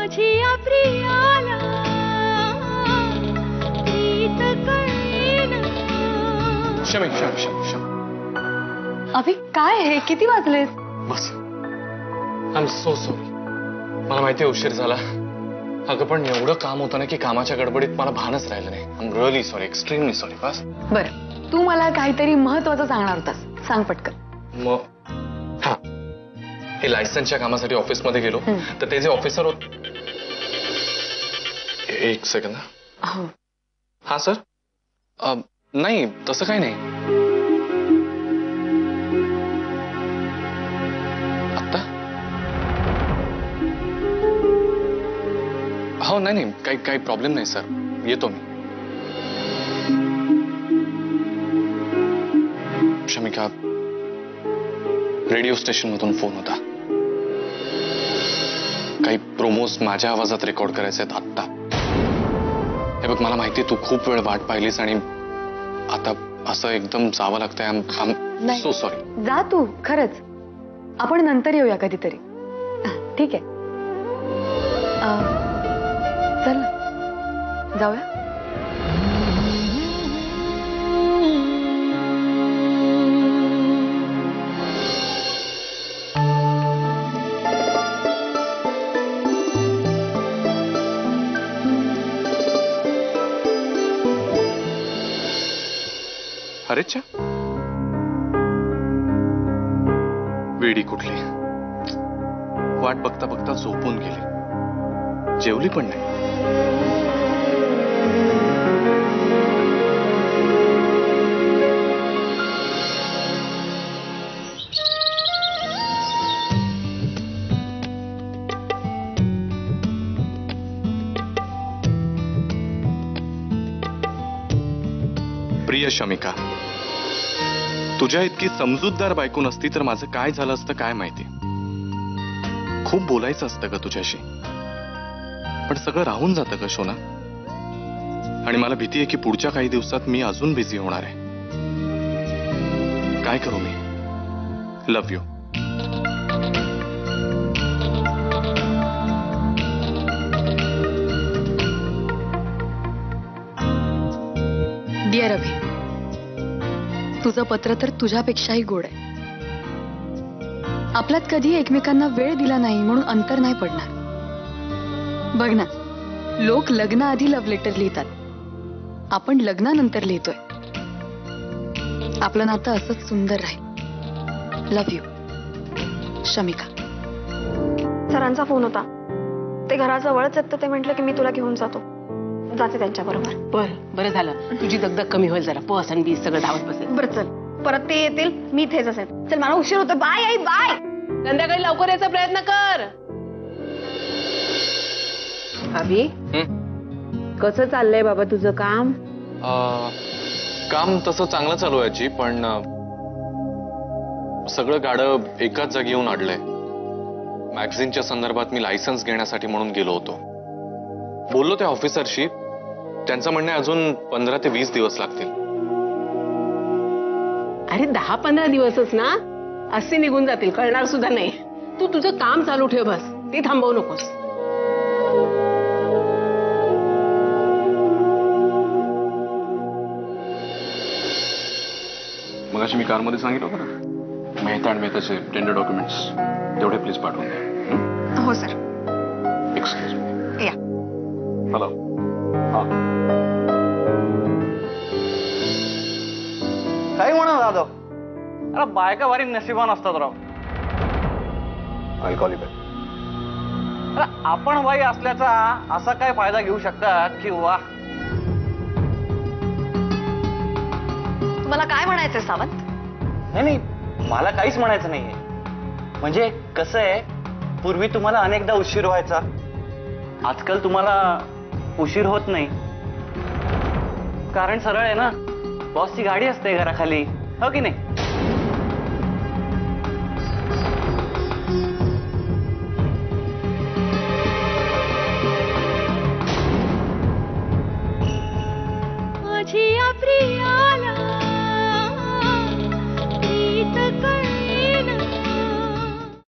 माझी प्रियाला प्रीत कळेना. शमी शमी शमी शमी अभि काय आहे, किती वाजलेत? बस. I am so sorry. मला माहिती उशीर झाला. अगं पण एवढं काम होतं ना की कामाच्या गडबडीत मला भानच राहिलं नाही. I am really sorry, extremely sorry. बस. बरं, तू मला काहीतरी महत्वाचं सांगणार होतास, सांग पटकन. मग हा, हे लायसन्सच्या कामासाठी ऑफिसमध्ये गेलो तर ते जे ऑफिसर होते. एक सेकंद. हो. हा सर. नाही तसं काही नाही. आत्ता हो नाही नाही काही काही प्रॉब्लेम नाही सर, येतो मी. शमिका, रेडिओ स्टेशन मधून फोन होता. काही प्रोमोज माझ्या आवाजात रेकॉर्ड करायचे आहेत आत्ता. हे बघ, मला माहिती तू खूप वेळ वाट पाहिलीस आणि आता असं एकदम जावं लागतंय. I so sorry. जा तू, खरंच. आपण नंतर येऊया कधीतरी. ठीक आहे. चल ना, जाऊया. अरेच्छा, वेडी कुठली. वाट बघता बघता झोपून गेली, जेवली पण नाही. प्रिय शमिका, तुझ्या इतकी समजूतदार बायको नसती तर माझं काय झालं असतं काय माहिती. खूप बोलायचं असतं ग तुझ्याशी, पण सगळं राहून जातं ग शोना. आणि मला भीती आहे की पुढच्या काही दिवसात मी अजून बिझी होणार आहे. काय करू मी. Love you. डिअर अभि, तुझं पत्र तर तुझ्यापेक्षाही गोड आहे. आपल्यात कधी एकमेकांना वेळ दिला नाही म्हणून अंतर नाही पडणार. बघ ना, लोक लग्नाआधी लव्ह लेटर लिहितात, आपण लग्नानंतर लिहितोय. आपलं नातं असंच सुंदर राहील. Love you, Shamika. सरांचा फोन होता. ते घराजवळच आहेत तर ते म्हटलं की मी तुला घेऊन जातो. जाते त्यांच्या बरोबर. बरं झालं, तुझी दगदग कमी होईल. जरा पस आणि बीस सगळं धावत बसेल. बरं चल, परत ते येतील, मी इथेच असेल. चल, मला उशीर होतो. बाय आई, बाय. संध्याकाळी लवकर यायचा प्रयत्न कर. अभि, कसं चाललंय बाबा तुझं काम? काम तसं चांगलं चालू आहे जी, पण सगळं गाडं एकाच जागी येऊन अडलंय. मॅगझिनच्या संदर्भात मी लायसन्स घेण्यासाठी म्हणून गेलो होतो. बोललो त्या ऑफिसरशी, त्यांचं म्हणणं अजून 15 ते 20 दिवस लागतील. अरे 10-15 दिवसच ना, असे निघून जातील, कळणार सुद्धा नाही. तू तुझं काम चालू ठेव, बस. ते थांबवू नकोस. मगाशी मी कारमध्ये सांगितलं होतं ना, मेहता आणि मेहताचे टेंडर डॉक्युमेंट्स तेवढे प्लीज पाठवून द्या. हो सर. Excuse me. या. हॅलो. हा, काही म्हणा जाधव, अरे बायका भारी नशिबान असतात राव. I call you back. अरे आपण बाई असल्याचा असा काय फायदा घेऊ शकतात की वा. तुम्हाला काय म्हणायचंय सावंत? नाही, मला काहीच म्हणायचं नाहीये. म्हणजे कसं आहे, पूर्वी तुम्हाला अनेकदा उशीर व्हायचा, आजकाल तुम्हाला उशीर होत नाही. कारण सरळ आहे ना, बॉसची गाडी असते घराखाली, हो की नाही?